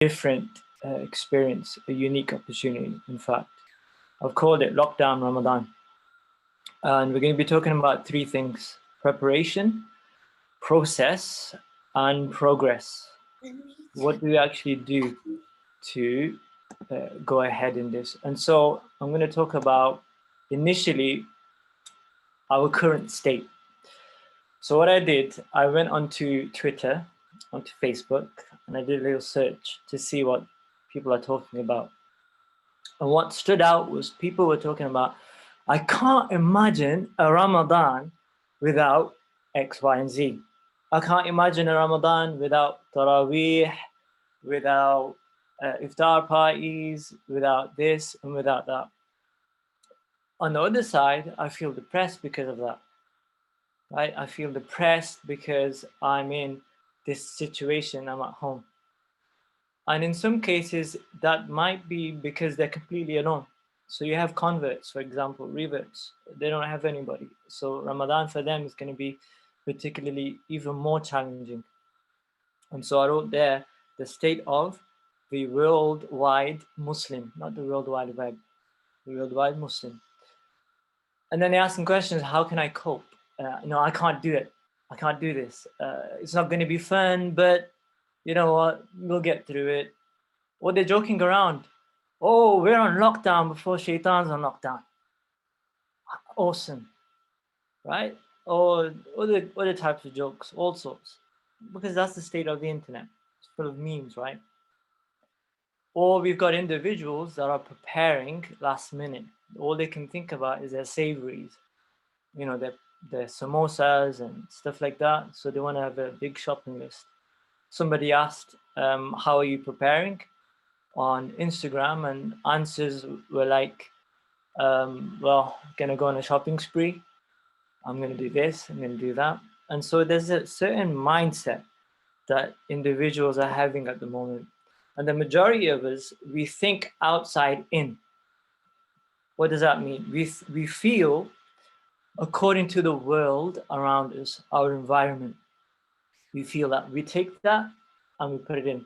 different experience, a unique opportunity, in fact. I've called it Lockdown Ramadan. And we're going to be talking about three things: preparation, process, and progress. What do we actually do to go ahead in this? And so I'm going to talk about initially our current state. So what I did, I went onto Twitter, onto Facebook, and I did a little search to see what people are talking about. And what stood out was people were talking about, I can't imagine a Ramadan without X, Y, and Z. I can't imagine a Ramadan without Taraweeh, without iftar parties, without this and without that. On the other side, I feel depressed because of that. Right? I feel depressed because I'm in this situation, I'm at home. And in some cases, that might be because they're completely alone. So you have converts, for example, reverts, they don't have anybody. So Ramadan for them is going to be particularly even more challenging. And so I wrote there, the state of the worldwide Muslim, not the worldwide web, the worldwide Muslim. And then they ask some questions, how can I cope? No, I can't do it. I can't do this. It's not going to be fun, but you know what? We'll get through it. Or they're joking around. Oh, we're on lockdown before Shaitan's on lockdown. Awesome, right? Or other types of jokes, all sorts. Because that's the state of the internet. It's full of memes, right? Or we've got individuals that are preparing last minute. All they can think about is their savories, you know, their samosas and stuff like that. So they want to have a big shopping list. Somebody asked, how are you preparing on Instagram? And answers were like, well, I'm gonna go on a shopping spree. I'm gonna do this, I'm gonna do that. And so there's a certain mindset that individuals are having at the moment. And the majority of us, we think outside in. What does that mean? We feel according to the world around us, our environment. We feel that. We take that and we put it in.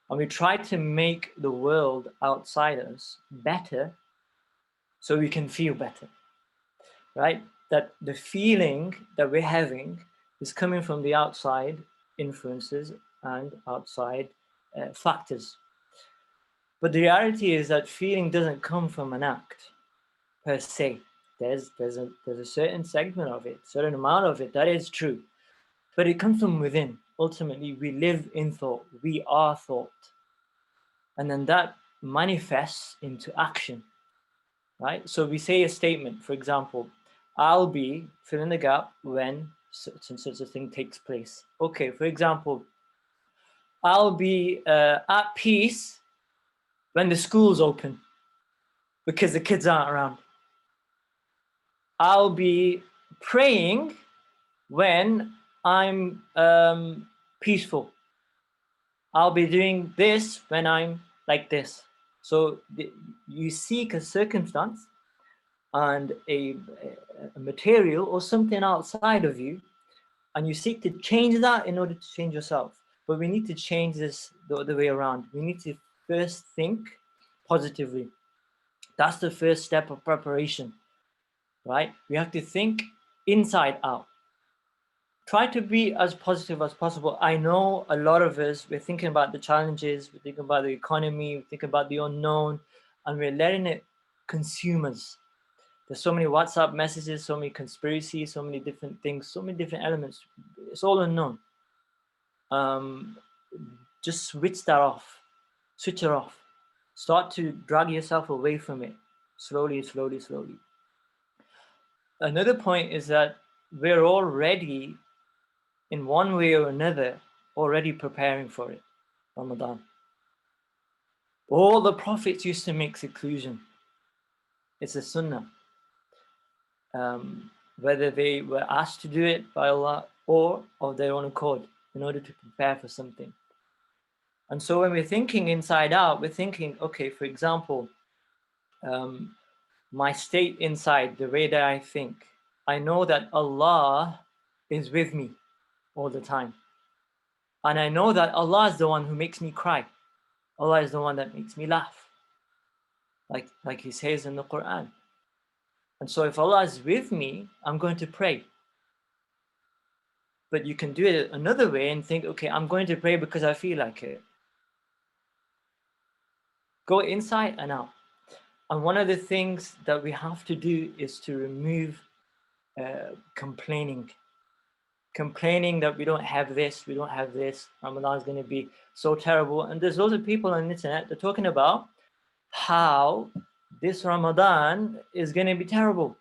And we try to make the world outside us better so we can feel better, right? That the feeling that we're having is coming from the outside influences and outside factors. But the reality is that feeling doesn't come from an act per se. There's a certain segment of it, certain amount of it that is true, but it comes from within. Ultimately, we live in thought. We are thought, and then that manifests into action, right? So we say a statement, for example, I'll be fill in the gap when such and such a thing takes place. Okay, for example, I'll be at peace when the school's open because the kids aren't around. I'll be praying when I'm peaceful. I'll be doing this when I'm like this. So you seek a circumstance and a material or something outside of you, and you seek to change that in order to change yourself. But we need to change this the other way around. We need to first think positively. That's the first step of preparation, right? We have to think inside out. Try to be as positive as possible. I know a lot of us, we're thinking about the challenges, we're thinking about the economy, we're thinking about the unknown, and we're letting it consume us. There's so many WhatsApp messages, so many conspiracies, so many different things, so many different elements. It's all unknown. Just switch that off. Switch it off. Start to drag yourself away from it. Slowly, slowly, slowly. Another point is that we're already, in one way or another, already preparing for it, Ramadan. All the prophets used to make seclusion. It's a sunnah. Whether they were asked to do it by Allah or of their own accord in order to prepare for something. And so when we're thinking inside out, we're thinking, okay, for example, my state inside, the way that I think, I know that Allah is with me all the time. And I know that Allah is the one who makes me cry. Allah is the one that makes me laugh, like He says in the Quran. And so if Allah is with me, I'm going to pray. But you can do it another way and think, okay, I'm going to pray because I feel like it. Go inside and out. And one of the things that we have to do is to remove complaining. Complaining that we don't have this, we don't have this, Ramadan is going to be so terrible. And there's loads of people on the internet, they're talking about how this Ramadan is going to be terrible.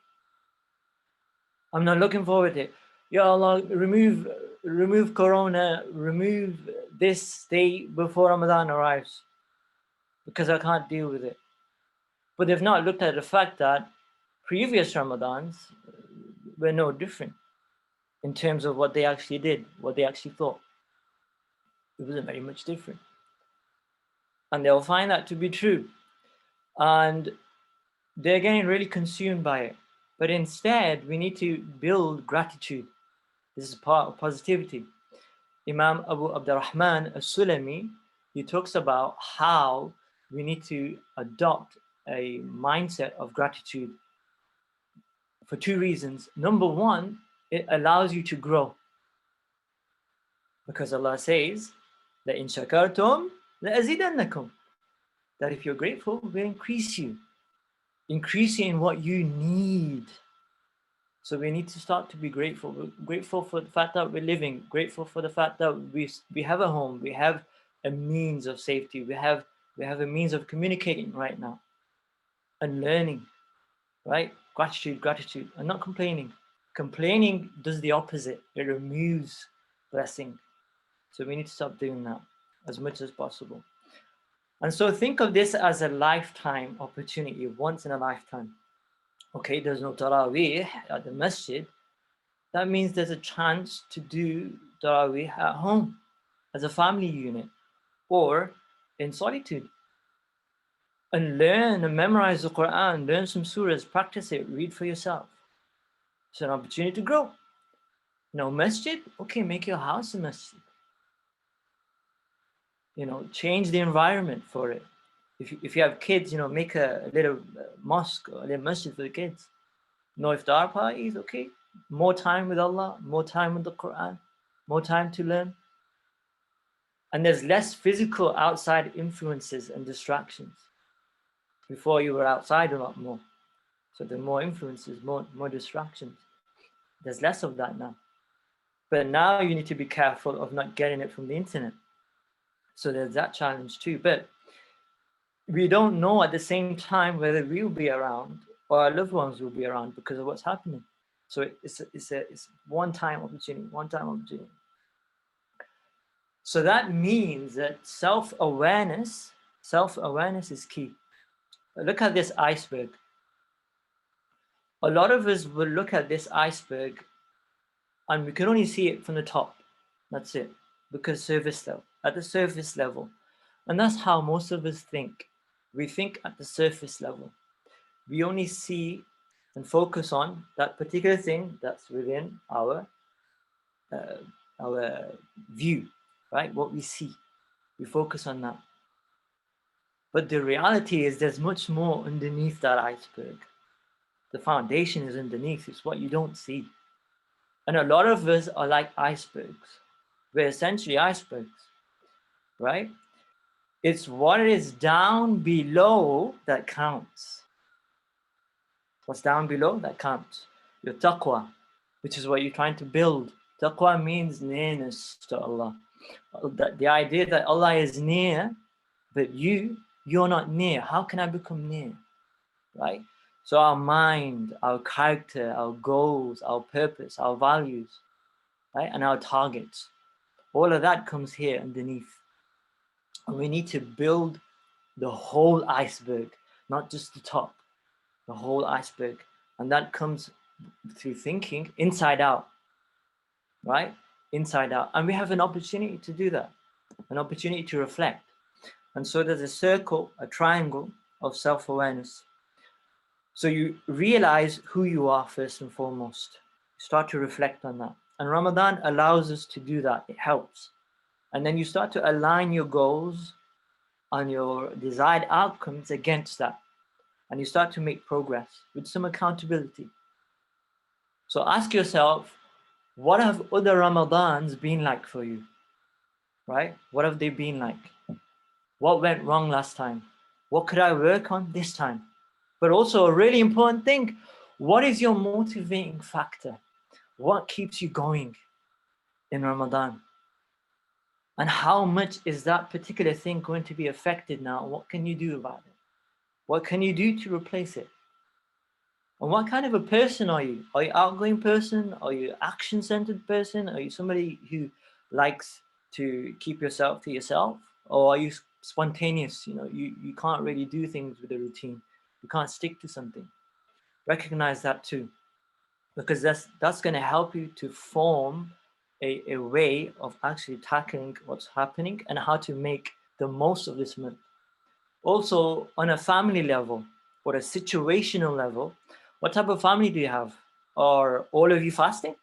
I'm not looking forward to it. Ya Allah, remove Corona, remove this day before Ramadan arrives, because I can't deal with it. But they've not looked at the fact that previous Ramadans were no different in terms of what they actually did, what they actually thought. It wasn't very much different. And they'll find that to be true. And they're getting really consumed by it. But instead, we need to build gratitude. This is part of positivity. Imam Abu Abdurrahman as-Sulami, he talks about how we need to adopt a mindset of gratitude for two reasons. Number one, it allows you to grow. Because Allah says, لَإِن شَكَرْتُمْ لَأَزِيدَنَّكُمْ, that if you're grateful, we'll increase you. Increase you in what you need. So we need to start to be grateful. We're grateful for the fact that we're living, grateful for the fact that we have a home, we have a means of safety, we have a means of communicating right now and learning, right? Gratitude, and not complaining. Complaining does the opposite. It removes blessing. So we need to stop doing that as much as possible. And so think of this as a lifetime opportunity, once in a lifetime. Okay, there's no Taraweeh at the masjid. That means there's a chance to do Taraweeh at home as a family unit or in solitude. And learn and memorize the Quran, learn some surahs, practice it, read for yourself. It's an opportunity to grow. No masjid? Okay, make your house a masjid. Change the environment for it. If you have kids, make a little mosque or a little masjid for the kids. No iftar parties, okay. More time with Allah, more time with the Quran, more time to learn. And there's less physical outside influences and distractions. Before you were outside a lot more. So there are more influences, more distractions. There's less of that now. But now you need to be careful of not getting it from the internet. So there's that challenge too. But we don't know at the same time whether we'll be around or our loved ones will be around because of what's happening. So it's one-time opportunity. So that means that self-awareness is key. Look at this iceberg. A lot of us will look at this iceberg and we can only see it from the top. That's it. Because at the surface level. And that's how most of us think. We think at the surface level. We only see and focus on that particular thing that's within our view, right? What we see. We focus on that. But the reality is there's much more underneath that iceberg. The foundation is underneath. It's what you don't see. And a lot of us are like icebergs. We're essentially icebergs, right? It's what is down below that counts. What's down below, that counts. Your taqwa, which is what you're trying to build. Taqwa means nearness to Allah. The idea that Allah is near, but you're not near. How can I become near? Right? So our mind, our character, our goals, our purpose, our values, right? And our targets. All of that comes here underneath. And we need to build the whole iceberg, not just the top, the whole iceberg. And that comes through thinking inside out, right? Inside out. And we have an opportunity to do that, an opportunity to reflect. And so there's a circle, a triangle of self-awareness. So you realize who you are first and foremost. Start to reflect on that. And Ramadan allows us to do that. It helps. And then you start to align your goals and your desired outcomes against that. And you start to make progress with some accountability. So ask yourself, what have other Ramadans been like for you? Right? What have they been like? What went wrong last time? What could I work on this time? But also a really important thing, what is your motivating factor? What keeps you going in Ramadan? And how much is that particular thing going to be affected now? What can you do about it? What can you do to replace it? And what kind of a person are you? Are you an outgoing person? Are you an action-centered person? Are you somebody who likes to keep yourself to yourself? Or are you spontaneous? You can't really do things with a routine. You can't stick to something. Recognize that too, because that's going to help you to form a way of actually tackling what's happening and how to make the most of this month. Also, on a family level or a situational level, what type of family do you have? Are all of you fasting?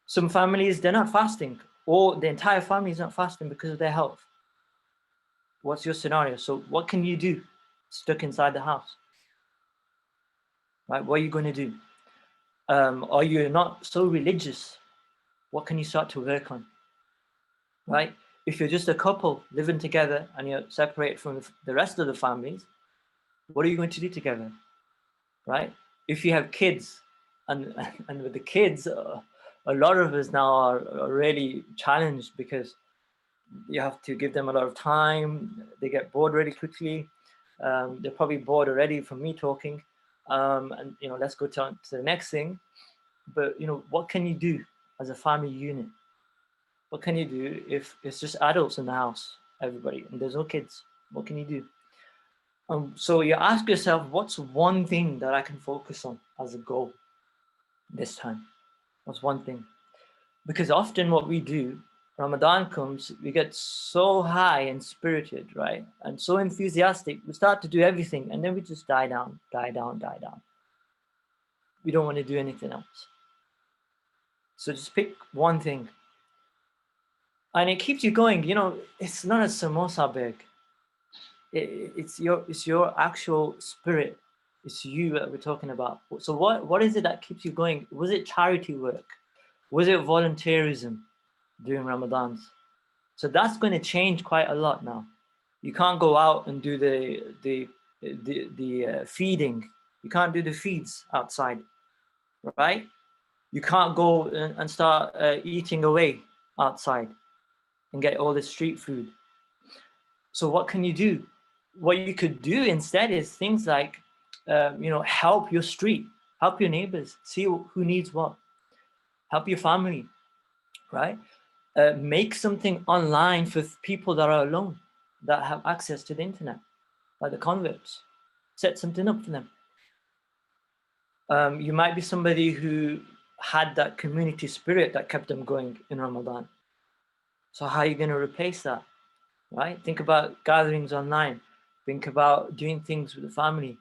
Some families, they're not fasting, or the entire family is not fasting because of their health. What's your scenario? So what can you do stuck inside the house? Right? What are you going to do? Are you not so religious? What can you start to work on? Right? If you're just a couple living together and you're separated from the rest of the families, what are you going to do together? Right? If you have kids, and with the kids, a lot of us now are really challenged because you have to give them a lot of time. They get bored really quickly. They're probably bored already from me talking. And let's go to the next thing. But what can you do as a family unit? What can you do if it's just adults in the house, everybody, and there's no kids? What can you do? So you ask yourself, what's one thing that I can focus on as a goal this time? What's one thing? Because often what we do, Ramadan comes, we get so high and spirited, right? And so enthusiastic, we start to do everything, and then we just die down, die down, die down. We don't want to do anything else. So just pick one thing. And it keeps you going. It's not a samosa bag. It's your actual spirit. It's you that we're talking about. So what is it that keeps you going? Was it charity work? Was it volunteerism during Ramadans? So that's going to change quite a lot now. You can't go out and do the feeding. You can't do the feeds outside, right? You can't go and start eating away outside and get all the street food. So what can you do? What you could do instead is things like, help your street, help your neighbors, see who needs what, help your family, right? Make something online for people that are alone, that have access to the internet, like the converts. Set something up for them. You might be somebody who had that community spirit that kept them going in Ramadan. So how are you going to replace that, right? Think about gatherings online. Think about doing things with the family,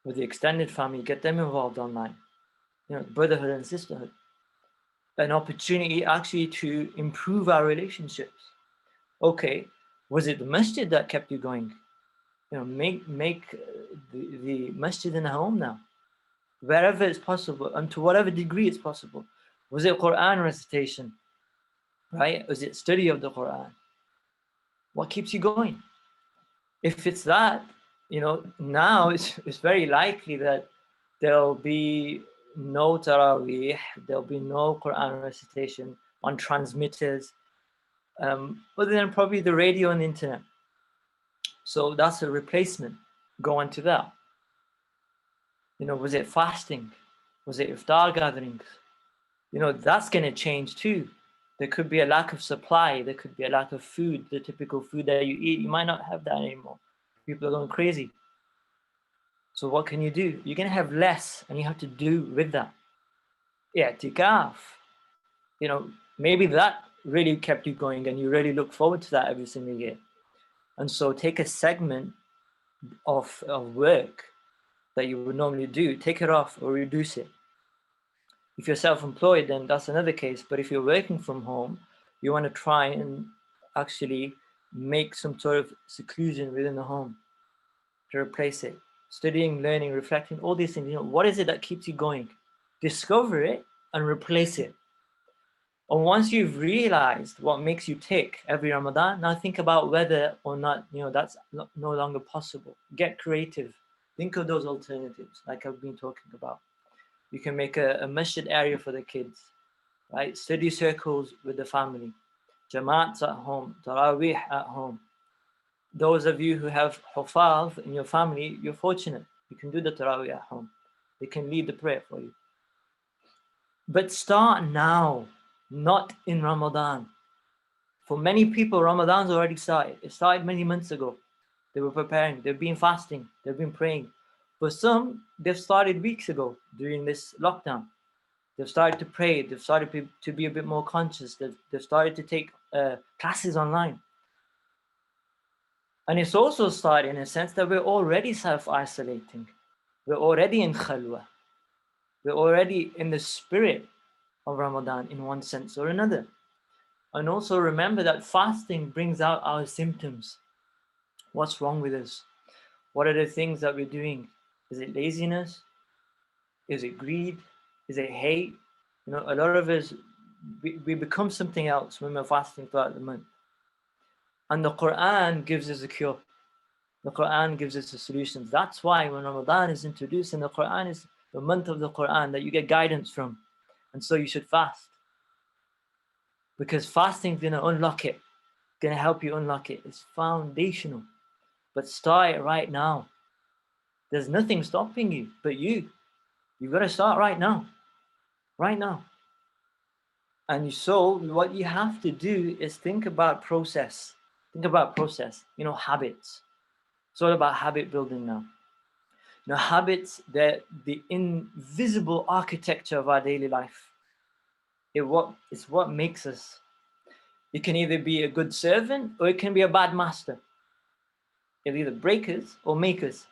with the extended family, get them involved online. Brotherhood and sisterhood. An opportunity actually to improve our relationships. Okay, was it the masjid that kept you going? Make the masjid in the home now, wherever it's possible, and to whatever degree it's possible. Was it Quran recitation, right? Was it study of the Quran? What keeps you going? If it's that, now it's very likely that there'll be no Taraweeh, there'll be no Quran recitation on transmitters, other than probably the radio and the internet. So that's a replacement. Go on to that. Was it fasting? Was it iftar gatherings? That's going to change too. There could be a lack of supply. There could be a lack of food, the typical food that you eat. You might not have that anymore. People are going crazy. So what can you do? You're going to have less, and you have to do with that. I'tikaf. Maybe that really kept you going, and you really look forward to that every single year. And so take a segment of work that you would normally do, take it off or reduce it. If you're self-employed, then that's another case. But if you're working from home, you want to try and actually make some sort of seclusion within the home to replace it. Studying, learning, reflecting, all these things. What is it that keeps you going? Discover it and replace it. And once you've realized what makes you tick every Ramadan, now think about whether or not that's no longer possible. Get creative. Think of those alternatives, like I've been talking about. You can make a masjid area for the kids, right? Study circles with the family, Jamaats at home, Taraweeh at home. Those of you who have Hufaz in your family, you're fortunate. You can do the Taraweeh at home. They can lead the prayer for you. But start now, not in Ramadan. For many people, Ramadan's already started. It started many months ago. They were preparing, they've been fasting, they've been praying. For some, they've started weeks ago during this lockdown. They've started to pray, they've started to be a bit more conscious, they've started to take classes online. And it's also started in a sense that we're already self-isolating. We're already in khalwa. We're already in the spirit of Ramadan in one sense or another. And also remember that fasting brings out our symptoms. What's wrong with us? What are the things that we're doing? Is it laziness? Is it greed? Is it hate? A lot of us, we become something else when we're fasting throughout the month. And the Quran gives us a cure. The Quran gives us the solutions. That's why when Ramadan is introduced and the Quran is the month of the Quran that you get guidance from. And so you should fast. Because fasting is going to unlock it. It's going to help you unlock it. It's foundational. But start right now. There's nothing stopping you but you. You've got to start right now. Right now. And so what you have to do is think about process. Think about process. Habits. It's all about habit building now. Habits, they're the invisible architecture of our daily life. It's what makes us. It can either be a good servant or it can be a bad master. It'll either break us or make us.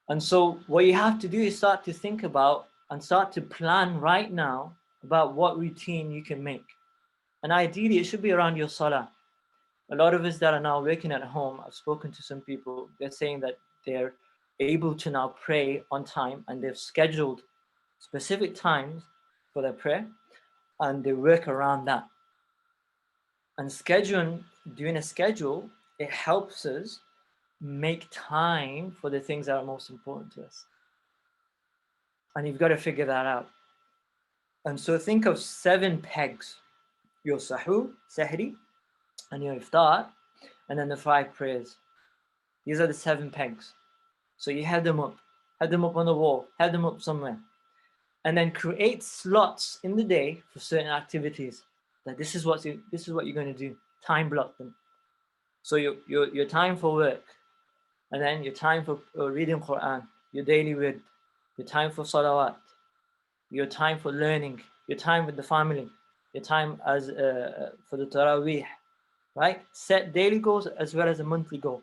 And so what you have to do is start to think about and start to plan right now about what routine you can make. And ideally, it should be around your salah. A lot of us that are now working at home, I've spoken to some people, they're saying that they're able to now pray on time and they've scheduled specific times for their prayer and they work around that. And doing a schedule, it helps us make time for the things that are most important to us. And you've got to figure that out. And so think of 7 pegs. Your sahri, and your iftar, and then the 5 prayers. These are the 7 pegs. So you have them up on the wall, have them up somewhere. And then create slots in the day for certain activities. That this is what you're going to do. Time block them. So your time for work, and then your time for reading Quran, your daily read, your time for salawat, your time for learning, your time with the family, your time as for the Taraweeh, right? Set daily goals as well as a monthly goal.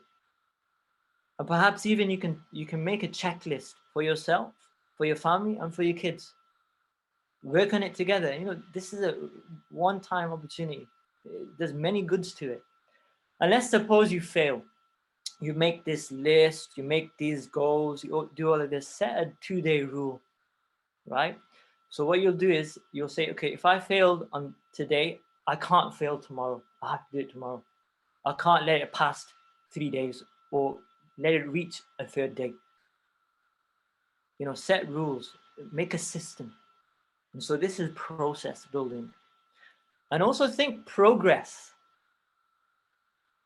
And perhaps even you can make a checklist for yourself, for your family, and for your kids. Work on it together. This is a one-time opportunity. There's many goods to it. And let's suppose you fail. You make this list, you make these goals, you do all of this, set a 2-day rule, right? So what you'll do is you'll say, okay, if I failed on today, I can't fail tomorrow. I have to do it tomorrow. I can't let it pass 3 days or let it reach a 3rd day. Set rules, make a system. And so this is process building. And also think progress.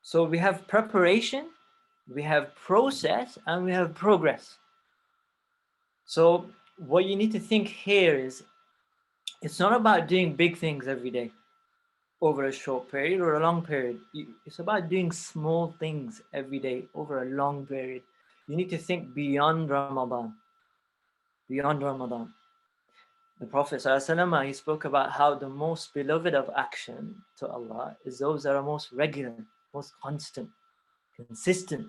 So we have preparation, we have process, and we have progress. So what you need to think here is, it's not about doing big things every day over a short period or a long period. It's about doing small things every day over a long period. You need to think beyond Ramadan. Beyond Ramadan. The Prophet ﷺ, he spoke about how the most beloved of action to Allah is those that are most regular, most constant, consistent,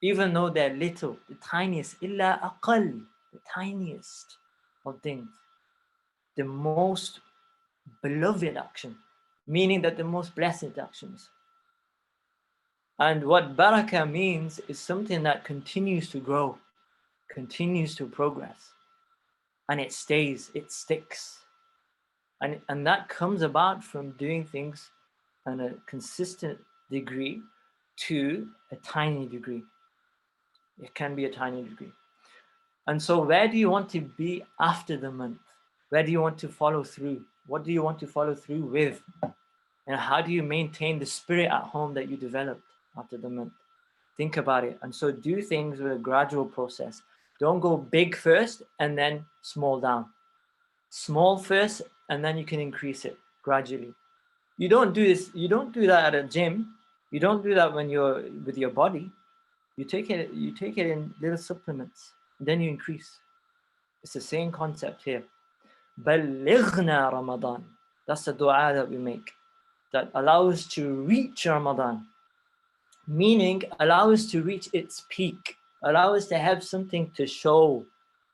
even though they're little, the tiniest, illa aqal, the tiniest of things. The most beloved action, meaning that the most blessed actions. And what barakah means is something that continues to grow, continues to progress, and it stays, it sticks. And that comes about from doing things on a consistent degree to a tiny degree. It can be a tiny degree. And so, where do you want to be after the month? Where do you want to follow through? What do you want to follow through with? And how do you maintain the spirit at home that you developed after the month? Think about it. And so, do things with a gradual process. Don't go big first and then small down. Small first, and then you can increase it gradually. You don't do this, you don't do that at a gym. You don't do that when you're with your body. You take it in little supplements, then you increase. It's the same concept here. Balighna Ramadan. That's the dua that we make that allows us to reach Ramadan. Meaning allow us to reach its peak. Allow us to have something to show,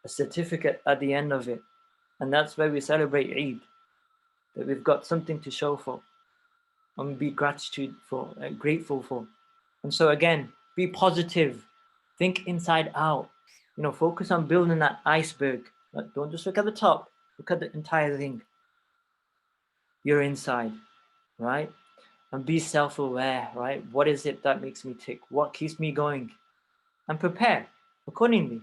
a certificate at the end of it. And that's why we celebrate Eid, that we've got something to show for and be grateful for. And so again, be positive, think inside out, focus on building that iceberg. Don't just look at the top, look at the entire thing. You're inside, right? And be self-aware, right? What is it that makes me tick? What keeps me going? And prepare accordingly,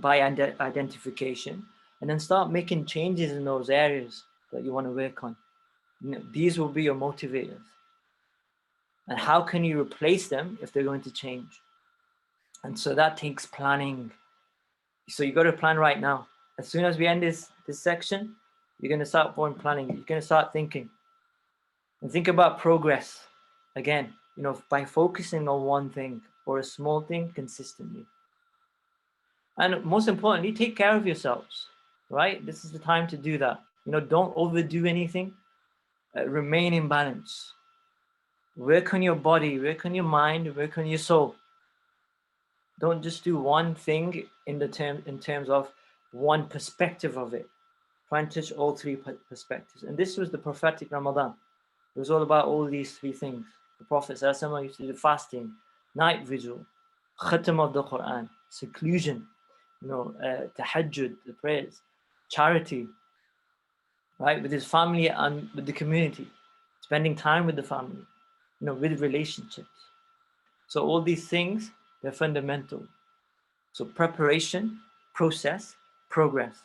by identification, and then start making changes in those areas that you want to work on. These will be your motivators. And how can you replace them if they're going to change? And so that takes planning. So you got to plan right now. As soon as we end this section, you're going to start planning. You're going to start thinking. And think about progress. Again, by focusing on one thing or a small thing consistently. And most importantly, take care of yourselves, right? This is the time to do that. Don't overdo anything. Remain in balance. Work on your body, work on your mind, work on your soul. Don't just do one thing in terms of one perspective of it. Try and touch all three perspectives. And this was the prophetic Ramadan. It was all about all these three things. The Prophet ﷺ used to do fasting, night vigil, khatam of the Quran, seclusion, tahajjud, the prayers, charity, right, with his family and with the community, spending time with the family, with relationships. So all these things, they're fundamental. So preparation, process, progress.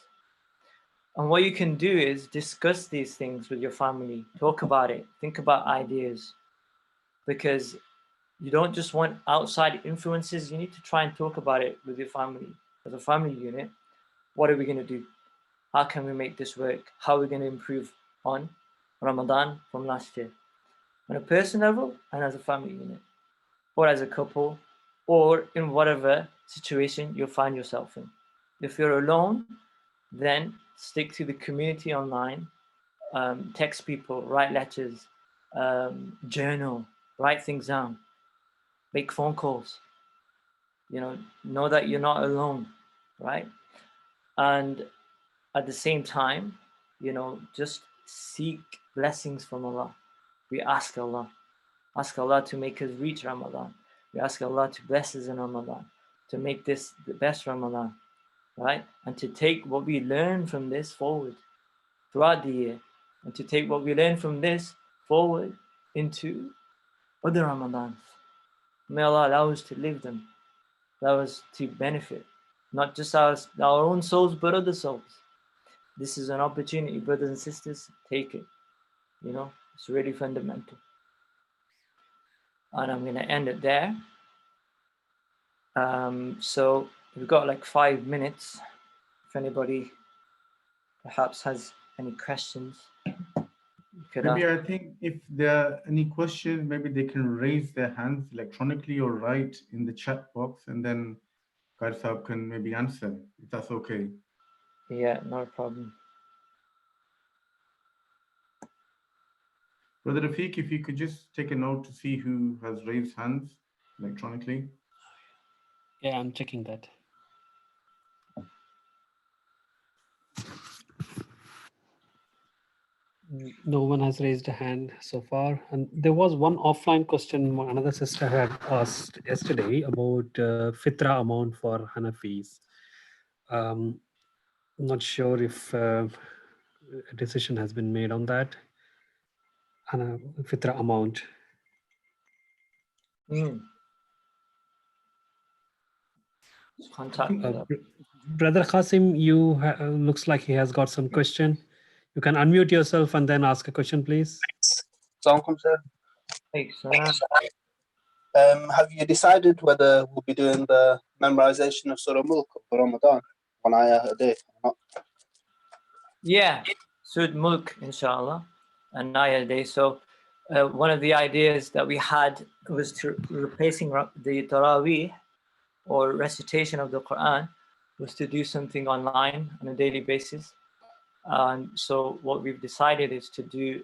And what you can do is discuss these things with your family, talk about it, think about ideas, because you don't just want outside influences. You need to try and talk about it with your family as a family unit. What are we going to do? How can we make this work? How are we going to improve on Ramadan from last year? On a personal level and as a family unit, or as a couple, or in whatever situation you find yourself in. If you're alone, then stick to the community online, text people, write letters, journal, write things down, make phone calls. Know that you're not alone, right? And at the same time, just seek blessings from Allah. We ask Allah to make us reach Ramadan. We ask Allah to bless us in Ramadan, to make this the best Ramadan, right? And to take what we learn from this forward throughout the year, and to take what we learn from this forward into other Ramadans. May Allah allow us to live them, allow us to benefit, not just our own souls, but other souls. This is an opportunity, brothers and sisters, take it. It's really fundamental. And I'm going to end it there. So we've got like 5 minutes. If anybody perhaps has any questions, maybe I think if there are any questions, maybe they can raise their hands electronically or write in the chat box, and then Qari Sahib can maybe answer, if that's okay. Yeah, no problem. Brother Rafiq, if you could just take a note to see who has raised hands electronically. Yeah, I'm checking that. No one has raised a hand so far. And there was one offline question another sister had asked yesterday about fitra amount for Hanafis. I'm not sure if a decision has been made on that. Fitra amount. Contact Brother Qasim, you looks like he has got some question. You can unmute yourself and then ask a question, please. Assalamualaikum, sir. Thanks. Have you decided whether we'll be doing the memorization of Surah Mulk for Ramadan, one ayah a day or not? Yeah, Surah Mulk, inshallah, an ayah a day. So one of the ideas that we had was to replacing the Taraweeh or recitation of the Quran was to do something online on a daily basis. And so what we've decided is to do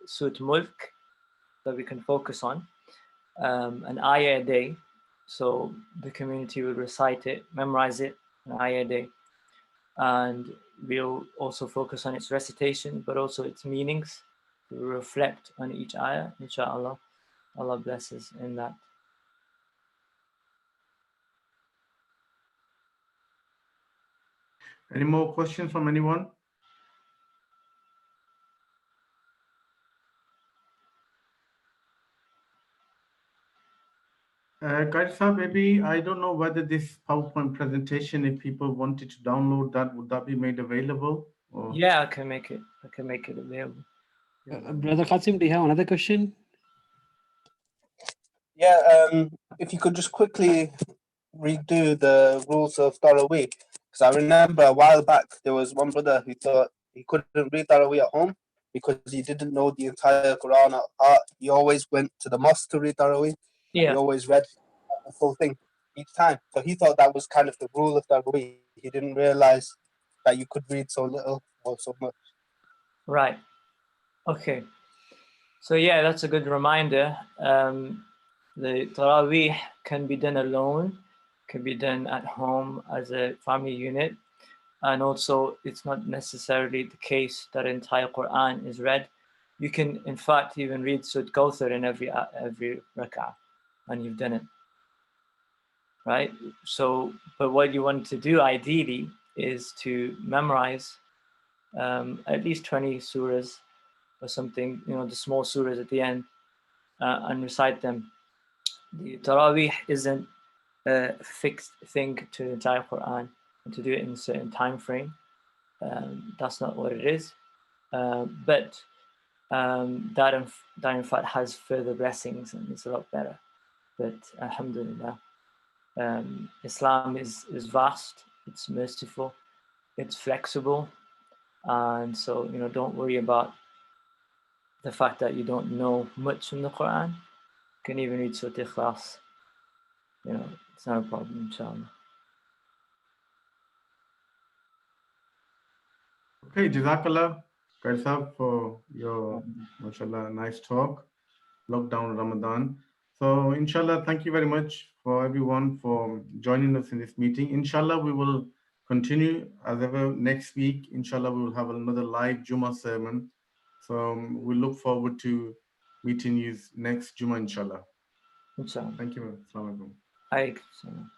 Surah Mulk that we can focus on, an ayah a day. So the community will recite it, memorize it, an ayah a day. And we'll also focus on its recitation, but also its meanings. We'll reflect on each ayah, inshallah. Allah bless us in that. Any more questions from anyone? Guys, maybe I don't know whether this PowerPoint presentation, if people wanted to download that, would that be made available? Or? Yeah, I can make it available. Brother Qasim, do you have another question? Yeah, if you could just quickly redo the rules of Taraweeh, because I remember a while back there was one brother who thought he couldn't read Taraweeh at home because he didn't know the entire Quran at heart. He always went to the mosque to read Taraweeh. Yeah. He always read the full thing each time. So he thought that was kind of the rule of Taraweeh. He didn't realize that you could read so little or so much. Right. Okay. So yeah, that's a good reminder. The Taraweeh can be done alone, can be done at home as a family unit. And also, it's not necessarily the case that entire Quran is read. You can, in fact, even read Surah Kawthar in every rak'ah, and you've done it, right? So, but what you want to do ideally is to memorize at least 20 surahs or something, the small surahs at the end, and recite them. The Taraweeh isn't a fixed thing to the entire Quran and to do it in a certain time frame. That's not what it is. But that in fact has further blessings and it's a lot better. But alhamdulillah, Islam is vast, it's merciful, it's flexible. And so, don't worry about the fact that you don't know much from the Quran. You can even read Surah Ikhlas. It's not a problem, inshallah. Okay, Jazakallah, Kaisab, for your, mashallah, nice talk. Lockdown Ramadan. So, inshallah, thank you very much for everyone for joining us in this meeting. Inshallah, we will continue as ever next week. Inshallah, we will have another live Jummah sermon. So, we look forward to meeting you next Jummah, inshallah. Inshallah. Thank you. Assalamu alaikum. Alaikum salam.